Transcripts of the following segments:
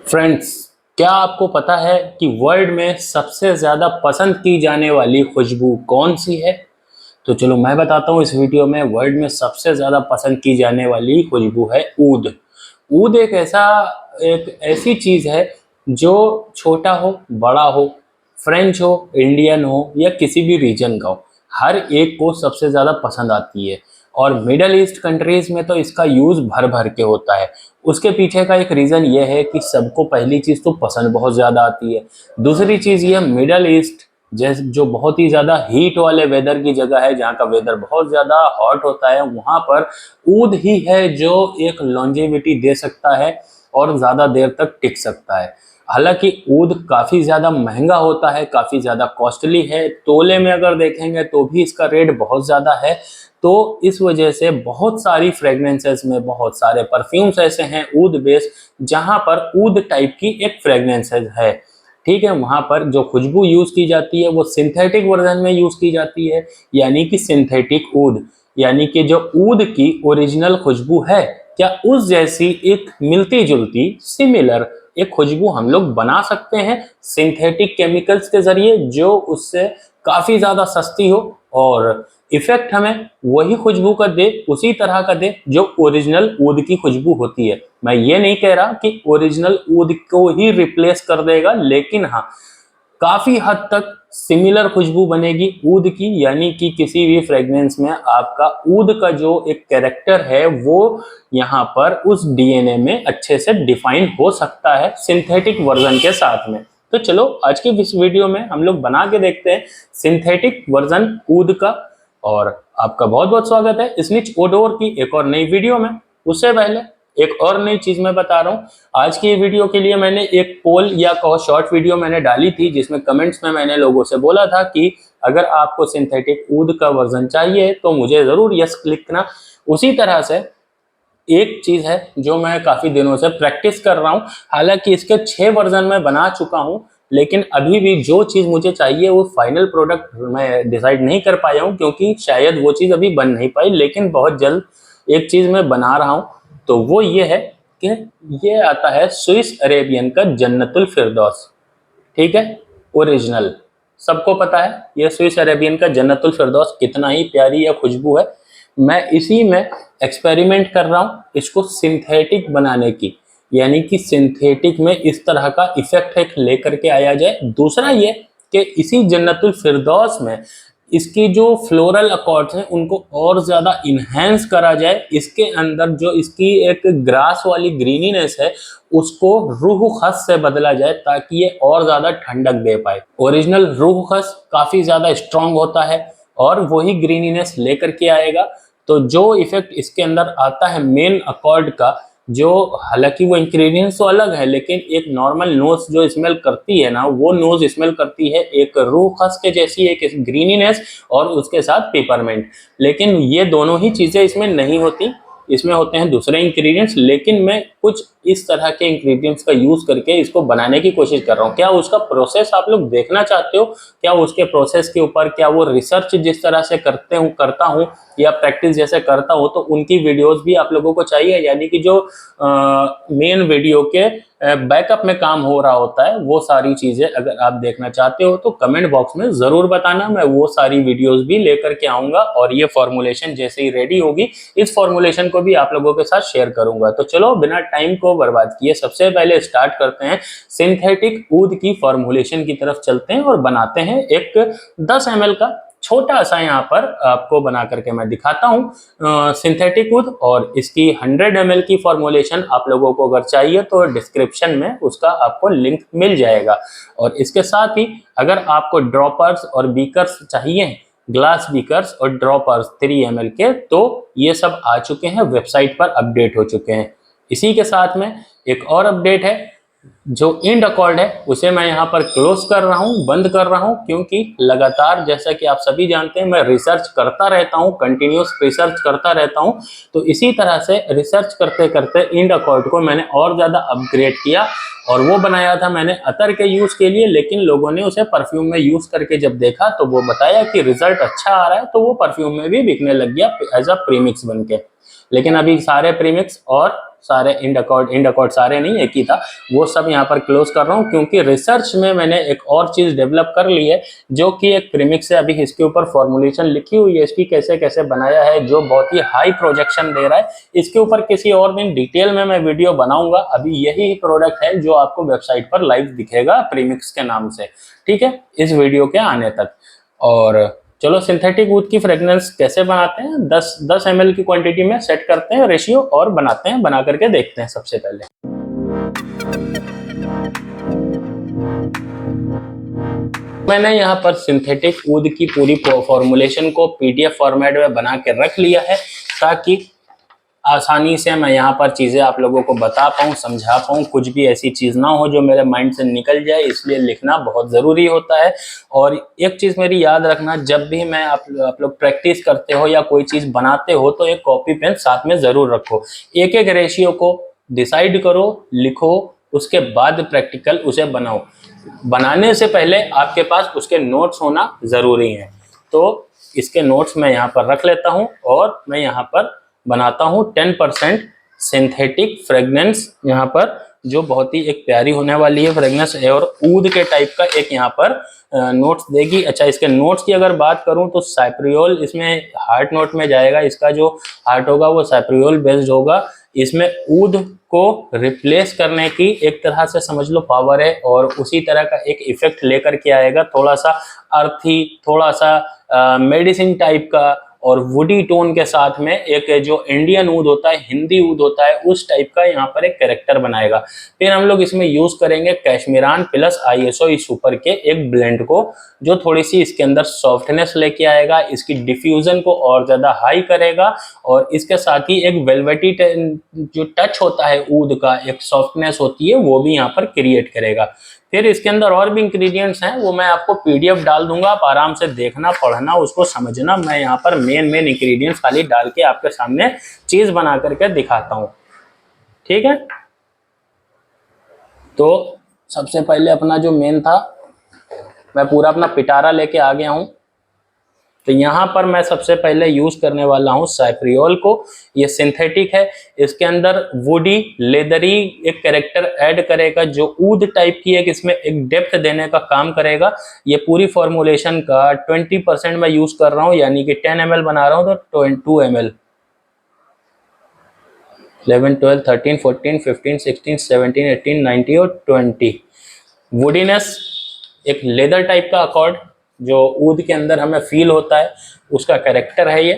Friends, क्या आपको पता है कि वर्ल्ड में सबसे ज़्यादा पसंद की जाने वाली खुशबू कौन सी है? तो चलो मैं बताता हूँ इस वीडियो में। वर्ल्ड में सबसे ज़्यादा पसंद की जाने वाली खुशबू है ऊद। ऊद एक ऐसी चीज़ है जो छोटा हो, बड़ा हो, फ्रेंच हो, इंडियन हो या किसी भी रीजन का हो, हर एक को सबसे ज़्यादा पसंद आती है। और मिडल ईस्ट कंट्रीज़ में तो इसका यूज़ भर भर के होता है। उसके पीछे का एक रीज़न ये है कि सबको पहली चीज़ तो पसंद बहुत ज़्यादा आती है। दूसरी चीज़ ये, मिडल ईस्ट जैसे जो बहुत ही ज़्यादा हीट वाले वेदर की जगह है, जहाँ का वेदर बहुत ज़्यादा हॉट होता है, वहाँ पर ऊद ही है जो एक लॉन्जेविटी दे सकता है और ज़्यादा देर तक टिक सकता है। हालांकि ऊद काफ़ी ज़्यादा महंगा होता है, काफ़ी ज़्यादा कॉस्टली है। तोले में अगर देखेंगे तो भी इसका रेट बहुत ज़्यादा है। तो इस वजह से बहुत सारी फ्रेगनेंसेस में, बहुत सारे परफ्यूम्स ऐसे हैं ऊद बेस्ड, जहाँ पर ऊद टाइप की एक फ्रेगनेंसेस है। ठीक है, वहाँ पर जो खुशबू यूज़ की जाती है वो सिंथेटिक वर्जन में यूज़ की जाती है, यानी कि सिंथेटिक ऊद। यानी कि जो ऊद की ओरिजिनल खुशबू है, क्या उस जैसी एक मिलती जुलती सिमिलर एक खुशबू हम लोग बना सकते हैं सिंथेटिक केमिकल्स के जरिए, जो उससे काफ़ी ज़्यादा सस्ती हो और इफेक्ट हमें वही खुशबू का दे, उसी तरह का दे जो ओरिजिनल ऊद की खुशबू होती है। मैं ये नहीं कह रहा कि ओरिजिनल ऊद को ही रिप्लेस कर देगा, लेकिन हाँ, काफी हद तक सिमिलर खुशबू बनेगी ऊद की। यानी कि किसी भी फ्रेग्रेंस में आपका ऊद का जो एक कैरेक्टर है वो यहाँ पर उस डीएनए में अच्छे से डिफाइन हो सकता है सिंथेटिक वर्जन के साथ में। तो चलो आज की इस वीडियो में हम लोग बना के देखते हैं सिंथेटिक वर्जन ऊद का। और आपका बहुत बहुत स्वागत है स्निच ओडोर की एक और नई वीडियो में। उससे पहले एक और नई चीज मैं बता रहा हूँ। आज की वीडियो के लिए मैंने एक पोल या कहो शॉर्ट वीडियो मैंने डाली थी, जिसमें कमेंट्स में मैंने लोगों से बोला था कि अगर आपको सिंथेटिक ऊद का वर्जन चाहिए तो मुझे जरूर यस क्लिक करना। उसी तरह से एक चीज है जो मैं काफी दिनों से प्रैक्टिस कर रहा हूँ। हालांकि इसके 6 वर्जन में बना चुका हूँ, लेकिन अभी भी जो चीज मुझे चाहिए वो फाइनल प्रोडक्ट मैं डिसाइड नहीं कर पाया हूँ, क्योंकि शायद वो चीज अभी बन नहीं पाई। लेकिन बहुत जल्द एक चीज मैं बना रहा हूँ, तो वो ये है कि ये आता है स्विस अरेबियन का जन्नतुल फिरदौस। ठीक है, ओरिजिनल सबको पता है ये स्विस अरेबियन का जन्नतुल फिरदौस कितना ही प्यारी या खुशबू है। मैं इसी में एक्सपेरिमेंट कर रहा हूँ इसको सिंथेटिक बनाने की, यानी कि सिंथेटिक में इस तरह का इफेक्ट एक लेकर के आया जाए। दूसरा ये कि इसी जन्नतुल फिरदौस में इसकी जो फ्लोरल अकॉर्ड्स हैं उनको और ज़्यादा इन्हेंस करा जाए। इसके अंदर जो इसकी एक ग्रास वाली ग्रीनीनेस है उसको रूह खस से बदला जाए, ताकि ये और ज़्यादा ठंडक दे पाए। ओरिजिनल रूह खस काफ़ी ज़्यादा स्ट्रांग होता है और वही ग्रीनीनेस लेकर के आएगा। तो जो इफेक्ट इसके अंदर आता है मेन अकॉर्ड का, जो हालांकि वो इंग्रेडिएंट्स तो अलग है, लेकिन एक नॉर्मल नोज जो स्मेल करती है ना, वो नोज स्मेल करती है एक रूह खस के जैसी, एक ग्रीनीनेस और उसके साथ पेपरमेंट। लेकिन ये दोनों ही चीज़ें इसमें नहीं होती, इसमें होते हैं दूसरे इंग्रेडिएंट्स। लेकिन मैं कुछ इस तरह के इंग्रेडिएंट्स का यूज़ करके इसको बनाने की कोशिश कर रहा हूँ। क्या उसका प्रोसेस आप लोग देखना चाहते हो? क्या उसके प्रोसेस के ऊपर, क्या वो रिसर्च जिस तरह से करता हूँ या प्रैक्टिस जैसे करता हूँ, तो उनकी वीडियोस भी आप लोगों को चाहिए? यानी कि जो मेन वीडियो के बैकअप में काम हो रहा होता है, वो सारी चीज़ें अगर आप देखना चाहते हो तो कमेंट बॉक्स में ज़रूर बताना। मैं वो सारी वीडियोस भी लेकर के आऊँगा और ये फॉर्मुलेशन जैसे ही रेडी होगी, इस फॉर्मुलेशन को भी आप लोगों के साथ शेयर करूँगा। तो चलो बिना टाइम को बर्बाद किए सबसे पहले स्टार्ट करते हैं, सिंथेटिक ऊद की फॉर्मुलेशन की तरफ चलते हैं और बनाते हैं एक 10 ml का छोटा सा, यहाँ पर आपको बना करके मैं दिखाता हूँ सिंथेटिक ऊद। और इसकी 100 ml की फॉर्मुलेशन आप लोगों को अगर चाहिए तो डिस्क्रिप्शन में उसका आपको लिंक मिल जाएगा। और इसके साथ ही अगर आपको ड्रॉपर्स और बीकर्स चाहिए, ग्लास बीकर्स और ड्रॉपर्स 3 ml के, तो ये सब आ चुके हैं, वेबसाइट पर अपडेट हो चुके हैं। इसी के साथ में एक और अपडेट है, जो इंड अकॉर्ड है उसे मैं यहाँ पर क्लोज कर रहा हूँ, बंद कर रहा हूँ, क्योंकि लगातार जैसा कि आप सभी जानते हैं मैं रिसर्च करता रहता हूँ, कंटिन्यूस रिसर्च करता रहता हूँ। तो इसी तरह से रिसर्च करते करते इंड अकॉर्ड को मैंने और ज़्यादा अपग्रेड किया और वो बनाया था मैंने अतर के यूज़ के लिए। लेकिन लोगों ने उसे परफ्यूम में यूज़ करके जब देखा तो वो बताया कि रिजल्ट अच्छा आ रहा है, तो वो परफ्यूम में भी बिकने लग गया एज अ प्रीमिक्स बन के। लेकिन अभी सारे प्रीमिक्स और सारे इंडकॉर्ड सारे नहीं, एक ही था, वो सब यहाँ पर क्लोज कर रहा हूँ, क्योंकि रिसर्च में मैंने एक और चीज़ डेवलप कर ली है, जो कि एक प्रीमिक्स से अभी इसके ऊपर फॉर्मुलेशन लिखी हुई है, इसकी कैसे कैसे बनाया है, जो बहुत ही हाई प्रोजेक्शन दे रहा है। इसके ऊपर किसी और दिन डिटेल में मैं वीडियो बनाऊंगा। अभी यही प्रोडक्ट है जो आपको वेबसाइट पर लाइव दिखेगा प्रीमिक्स के नाम से, ठीक है, इस वीडियो के आने तक। और चलो सिंथेटिक वुड की फ्रेग्रेंस कैसे बनाते हैं, 10 ml की क्वांटिटी में सेट करते हैं रेशियो और बनाते हैं, बना करके देखते हैं। सबसे पहले मैंने यहाँ पर सिंथेटिक वुड की पूरी फॉर्मुलेशन को पीडीएफ फॉर्मेट में बना के रख लिया है, ताकि आसानी से मैं यहाँ पर चीज़ें आप लोगों को बता पाऊँ, समझा पाऊँ, कुछ भी ऐसी चीज़ ना हो जो मेरे माइंड से निकल जाए, इसलिए लिखना बहुत ज़रूरी होता है। और एक चीज़ मेरी याद रखना, जब भी मैं आप लोग प्रैक्टिस करते हो या कोई चीज़ बनाते हो तो एक कॉपी पेन साथ में ज़रूर रखो, एक एक रेशियो को डिसाइड करो, लिखो, उसके बाद प्रैक्टिकल उसे बनाओ। बनाने से पहले आपके पास उसके नोट्स होना ज़रूरी है। तो इसके नोट्स मैं यहाँ पर रख लेता हूँ और मैं यहाँ पर बनाता हूँ 10% सिंथेटिक फ्रेग्रेंस, यहाँ पर जो बहुत ही एक प्यारी होने वाली है फ्रेग्रेंस, और ऊद के टाइप का एक यहाँ पर नोट्स देगी। अच्छा, इसके नोट्स की अगर बात करूं तो साइप्रियोल इसमें हार्ट नोट में जाएगा, इसका जो हार्ट होगा वो साइप्रियोल बेस्ड होगा। इसमें ऊद को रिप्लेस करने की एक तरह से समझ लो पावर है, और उसी तरह का एक इफेक्ट लेकर के आएगा, थोड़ा सा अर्थी, थोड़ा सा मेडिसिन टाइप का, और वुडी टोन के साथ में एक जो इंडियन ऊद होता है, हिंदी ऊद होता है, उस टाइप का यहाँ पर एक कैरेक्टर बनाएगा। फिर हम लोग इसमें यूज करेंगे कैशमीरान प्लस ISO सुपर के एक ब्लेंड को, जो थोड़ी सी इसके अंदर सॉफ्टनेस लेके आएगा, इसकी डिफ्यूजन को और ज्यादा हाई करेगा, और इसके साथ ही एक वेलवेटी जो टच होता है ऊद का, एक सॉफ्टनेस होती है, वो भी यहाँ पर क्रिएट करेगा। फिर इसके अंदर और भी इंग्रेडिएंट्स हैं, वो मैं आपको PDF डाल दूंगा, आप आराम से देखना, पढ़ना, उसको समझना। मैं यहाँ पर मेन इंग्रेडिएंट्स खाली डाल के आपके सामने चीज बना करके दिखाता हूँ, ठीक है। तो सबसे पहले अपना जो मेन था, मैं पूरा अपना पिटारा लेके आ गया हूँ। तो यहाँ पर मैं सबसे पहले यूज करने वाला हूँ साइप्रियोल को। ये सिंथेटिक है, इसके अंदर वुडी लेदरी एक कैरेक्टर ऐड करेगा, जो ऊद टाइप की एक इसमें एक डेप्थ देने का काम करेगा। ये पूरी फॉर्मुलेशन का 20% मैं यूज कर रहा हूँ, यानी कि 10 ml बना रहा हूँ तो 2 ml, 11, 12, 13, 14, 15, 16, 17, 18, 19 और 20। वुडीनेस एक लेदर टाइप का अकॉर्ड जो ऊद के अंदर हमें फील होता है, उसका कैरेक्टर है ये।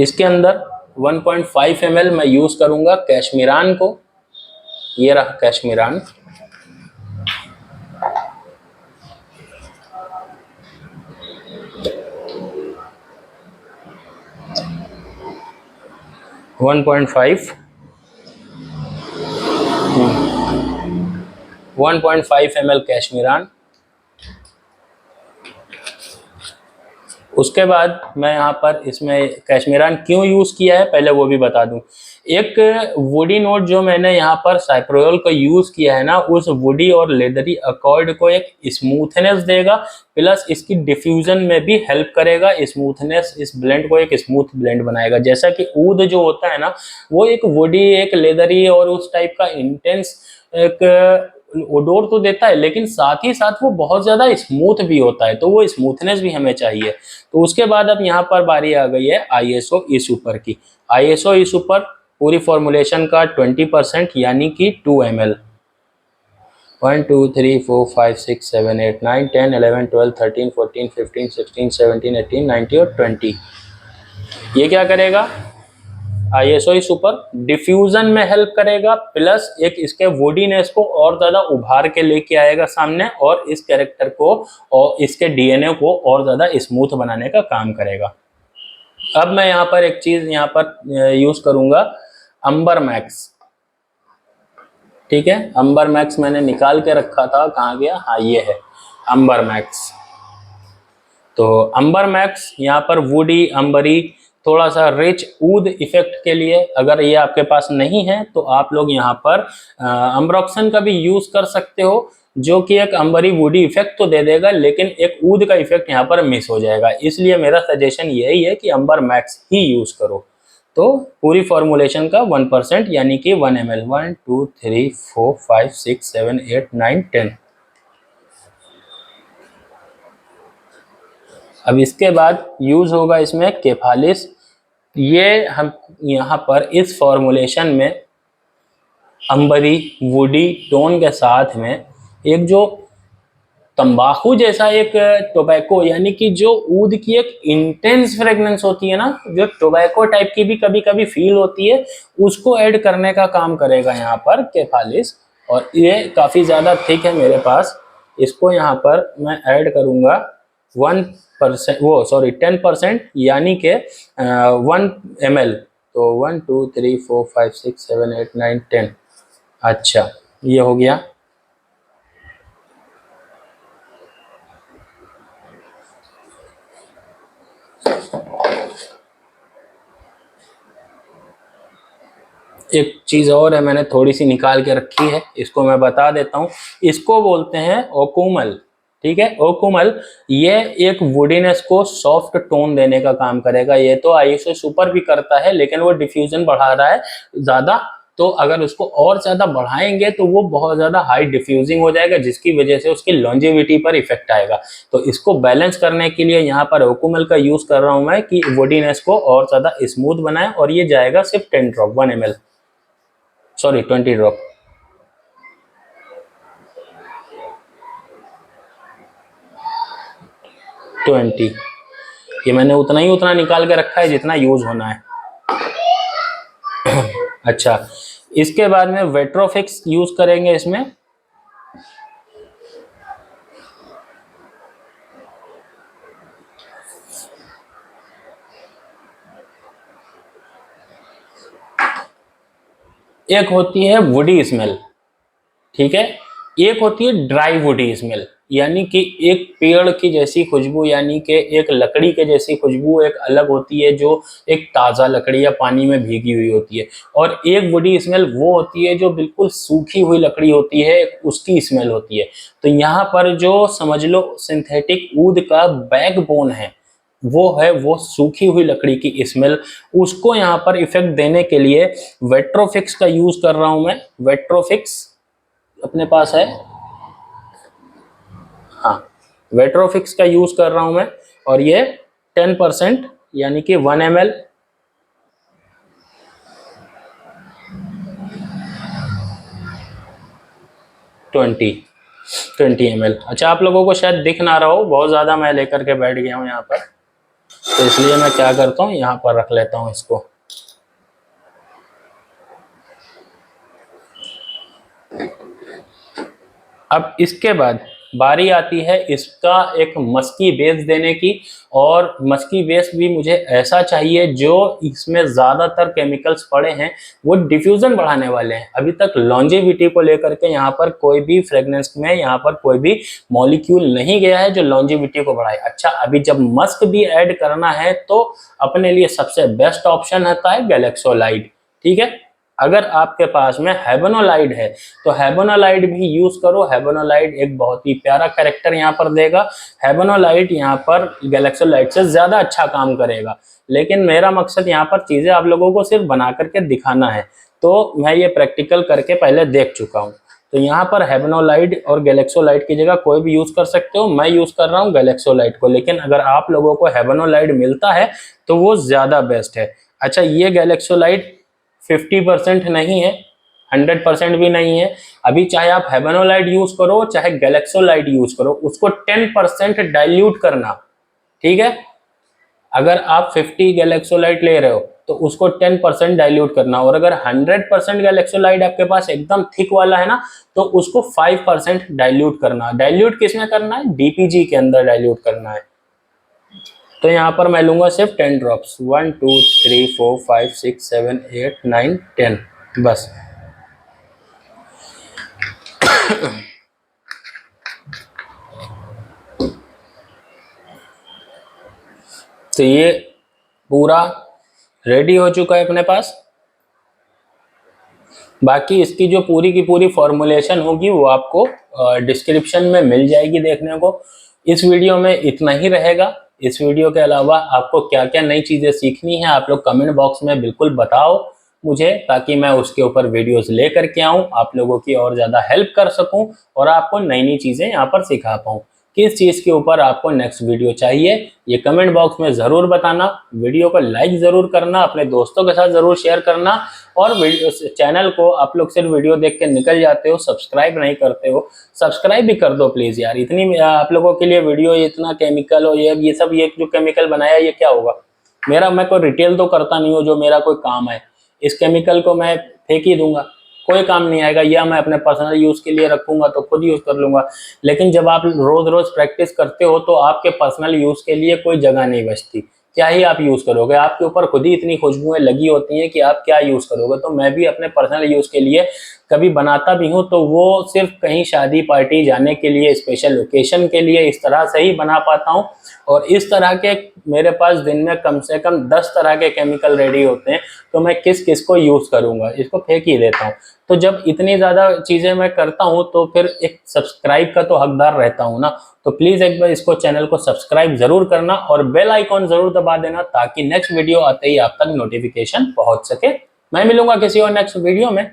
इसके अंदर 1.5 ml मैं यूज करूंगा कैशमीरान को, ये रहा Cashmeran. One point five ml Cashmeran. उसके बाद मैं यहाँ पर इसमें कैशमीरान क्यों यूज किया है पहले वो भी बता दूं। एक वुडी नोट जो मैंने यहाँ पर साइप्रियोल का यूज किया है ना, उस वुडी और लेदरी अकॉर्ड को एक स्मूथनेस देगा, प्लस इसकी डिफ्यूजन में भी हेल्प करेगा। स्मूथनेस इस ब्लेंड को एक स्मूथ ब्लेंड बनाएगा। जैसा कि ऊद जो होता है ना, वो एक वुडी, एक लेदरी और उस टाइप का इंटेंस एक ओडोर तो देता है, लेकिन साथ ही साथ वो बहुत ज्यादा स्मूथ भी होता है, तो वो स्मूथनेस भी हमें चाहिए। तो उसके बाद अब यहाँ पर बारी आ गई है ISO सुपर की। ISO सुपर पूरी फॉर्मुलेशन का 20% यानी कि 2 ml। 1 2 3 4 5 6 7 8 9 10 11 12 13 14 15 16 17 18 19 और 20। ये क्या करेगा, ISO सुपर डिफ्यूजन में हेल्प करेगा, प्लस एक इसके वुडीनेस को और ज्यादा उभार के लेके आएगा सामने, और इस कैरेक्टर को और इसके DNA को और ज्यादा स्मूथ बनाने का काम करेगा। अब मैं यहाँ पर एक चीज यहाँ पर यूज करूंगा, अंबर मैक्स। ठीक है, अंबर मैक्स मैंने निकाल के रखा था, कहाँ गया, हाँ ये है अंबर मैक्स। तो अंबर मैक्स यहाँ पर वुडी, अंबरी, थोड़ा सा रिच ऊद इफेक्ट के लिए, अगर ये आपके पास नहीं है तो आप लोग यहाँ पर अम्ब्रोक्सन का भी यूज कर सकते हो, जो कि एक अंबरी वुडी इफेक्ट तो दे देगा, लेकिन एक ऊद का इफेक्ट यहाँ पर मिस हो जाएगा। इसलिए मेरा सजेशन यही है कि अंबर मैक्स ही यूज करो। तो पूरी फॉर्मुलेशन का 1% यानी कि 1 ml। 1 2 3 4 5 6 7 8 9 10। अब इसके बाद यूज होगा इसमें केफालिस। ये हम यहाँ पर इस फॉर्मुलेशन में अंबरी वुडी टोन के साथ में एक जो तंबाकू जैसा एक टोबैको यानी कि जो ऊद की एक इंटेंस फ्रेग्रेंस होती है ना, जो टोबैको टाइप की भी कभी कभी फील होती है, उसको ऐड करने का काम करेगा यहाँ पर केफालिस। और ये काफ़ी ज़्यादा थिक है मेरे पास, इसको यहाँ पर मैं ऐड करूँगा 1%, वो सॉरी 10% यानी कि 1 ml। तो 1 2 3 4 5 6 7 8 9 10। अच्छा, ये हो गया। एक चीज़ और है, मैंने थोड़ी सी निकाल के रखी है, इसको मैं बता देता हूँ। इसको बोलते हैं ओकुमल, ठीक है। ओकुमल ये एक वुडीनेस को सॉफ्ट टोन देने का काम करेगा। ये तो आईएसओ सुपर भी करता है, लेकिन वो डिफ्यूजन बढ़ा रहा है ज़्यादा। तो अगर उसको और ज़्यादा बढ़ाएंगे तो वो बहुत ज़्यादा हाई डिफ्यूजिंग हो जाएगा, जिसकी वजह से उसकी लॉन्जेविटी पर इफेक्ट आएगा। तो इसको बैलेंस करने के लिए यहाँ पर ओकुमल का यूज़ कर रहा हूँ मैं, कि वुडीनेस को और ज़्यादा स्मूथ बनाए। और ये जाएगा सिर्फ 10 ड्रॉप, 1 ml, सॉरी 20 ड्रॉप। ये मैंने उतना निकाल के रखा है जितना यूज होना है। अच्छा, इसके बाद में वेट्रोफिक्स यूज करेंगे इसमें। एक होती है वुडी स्मेल, ठीक है, एक होती है ड्राई वुडी स्मेल, यानी कि एक पेड़ की जैसी खुशबू, यानी कि एक लकड़ी के जैसी खुशबू एक अलग होती है, जो एक ताज़ा लकड़ी या पानी में भीगी हुई होती है। और एक वुडी स्मेल वो होती है जो बिल्कुल सूखी हुई लकड़ी होती है, उसकी स्मेल होती है। तो यहाँ पर जो समझ लो सिंथेटिक ऊद का बैकबोन है, वो सूखी हुई लकड़ी की स्मेल। उसको यहाँ पर इफेक्ट देने के लिए वेट्रोफिक्स का यूज कर रहा हूं मैं। वेट्रोफिक्स अपने पास है, हाँ, वेट्रोफिक्स का यूज कर रहा हूं मैं। और ये 10% यानी कि 1 ml, ट्वेंटी ml। अच्छा, आप लोगों को शायद दिख ना रहा हो, बहुत ज़्यादा मैं लेकर के बैठ गया हूँ यहाँ पर, तो इसलिए मैं क्या करता हूँ, यहाँ पर रख लेता हूँ इसको। अब इसके बाद बारी आती है इसका एक मस्की बेस देने की। और मस्की बेस भी मुझे ऐसा चाहिए जो इसमें ज़्यादातर केमिकल्स पड़े हैं वो डिफ्यूज़न बढ़ाने वाले हैं। अभी तक लॉन्जेविटी को लेकर के यहाँ पर कोई भी फ्रेग्रेंस में यहाँ पर कोई भी मॉलिक्यूल नहीं गया है जो लॉन्जेविटी को बढ़ाए। अच्छा, अभी जब मस्क भी ऐड करना है तो अपने लिए सबसे बेस्ट ऑप्शन होता है गैलेक्सोलाइड, ठीक है। अगर आपके पास में हेबेनोलाइड है तो हेबेनोलाइड भी यूज करो। हेबेनोलाइड एक बहुत ही प्यारा कैरेक्टर यहाँ पर देगा। हेबेनोलाइड यहाँ पर गैलेक्सोलाइड से ज्यादा अच्छा काम करेगा, लेकिन मेरा मकसद यहाँ पर चीजें आप लोगों को सिर्फ बना करके दिखाना है, तो मैं ये प्रैक्टिकल करके पहले देख चुका हूँ। तो यहाँ पर हेबेनोलाइड और गैलेक्सोलाइड की जगह कोई भी यूज कर सकते हो। मैं यूज कर रहा हूँ गैलेक्सोलाइड को, लेकिन अगर आप लोगों को हेबेनोलाइड मिलता है तो वो ज्यादा बेस्ट है। अच्छा, ये गैलेक्सोलाइड 50% नहीं है, 100% भी नहीं है। अभी चाहे आप हेबेनोलाइड यूज करो चाहे गैलेक्सोलाइड यूज करो, उसको 10% डाइल्यूट करना, ठीक है। अगर आप 50 गैलेक्सोलाइड ले रहे हो तो उसको 10% डाइल्यूट करना। और अगर 100% गैलेक्सोलाइड आपके पास एकदम थिक वाला है ना, तो उसको 5% डाइल्यूट करना। डाइल्यूट किसमें करना है? डीपीजी के अंदर डाइल्यूट करना है। तो यहाँ पर मैं लूंगा सिर्फ 10 ड्रॉप्स, 1 2 3 4 5 6 7 8 9 10, बस। तो ये पूरा रेडी हो चुका है अपने पास। बाकी इसकी जो पूरी की पूरी फॉर्मुलेशन होगी वो आपको डिस्क्रिप्शन में मिल जाएगी देखने को। इस वीडियो में इतना ही रहेगा। इस वीडियो के अलावा आपको क्या क्या नई चीज़ें सीखनी है आप लोग कमेंट बॉक्स में बिल्कुल बताओ मुझे, ताकि मैं उसके ऊपर वीडियोस लेकर के आऊँ, आप लोगों की और ज़्यादा हेल्प कर सकूँ और आपको नई नई चीज़ें यहाँ पर सिखा पाऊँ। किस चीज़ के ऊपर आपको नेक्स्ट वीडियो चाहिए ये कमेंट बॉक्स में ज़रूर बताना। वीडियो को लाइक ज़रूर करना, अपने दोस्तों के साथ ज़रूर शेयर करना और चैनल को आप लोग सिर्फ वीडियो देख के निकल जाते हो, सब्सक्राइब नहीं करते हो, सब्सक्राइब भी कर दो प्लीज़ यार। इतनी आप लोगों के लिए वीडियो इतना केमिकल और ये सब ये जो केमिकल बनाया ये क्या होगा। मैं कोई रिटेल तो करता नहीं हूँ जो मेरा कोई काम है, इस केमिकल को मैं फेंक ही दूंगा, कोई काम नहीं आएगा, या मैं अपने पर्सनल यूज़ के लिए रखूंगा तो खुद यूज़ कर लूंगा। लेकिन जब आप रोज़ रोज़ प्रैक्टिस करते हो तो आपके पर्सनल यूज़ के लिए कोई जगह नहीं बचती, क्या ही आप यूज़ करोगे, आपके ऊपर खुद ही इतनी खुशबुएं लगी होती हैं कि आप क्या यूज़ करोगे। तो मैं भी अपने पर्सनल यूज़ के लिए कभी बनाता भी हूँ तो वो सिर्फ कहीं शादी पार्टी जाने के लिए, स्पेशल ओकेशन के लिए इस तरह से ही बना पाता हूँ। और इस तरह के मेरे पास दिन में कम से कम 10 तरह के केमिकल रेडी होते हैं, तो मैं किस किस को यूज़ करूँगा, इसको फेंक ही देता हूँ। तो जब इतनी ज़्यादा चीज़ें मैं करता हूँ तो फिर एक सब्सक्राइब का तो हकदार रहता हूँ ना। तो प्लीज़ एक बार इसको चैनल को सब्सक्राइब ज़रूर करना और बेल आइकॉन ज़रूर दबा देना, ताकि नेक्स्ट वीडियो आते ही आप तक नोटिफिकेशन पहुँच सके। मैं मिलूंगा किसी और नेक्स्ट वीडियो में।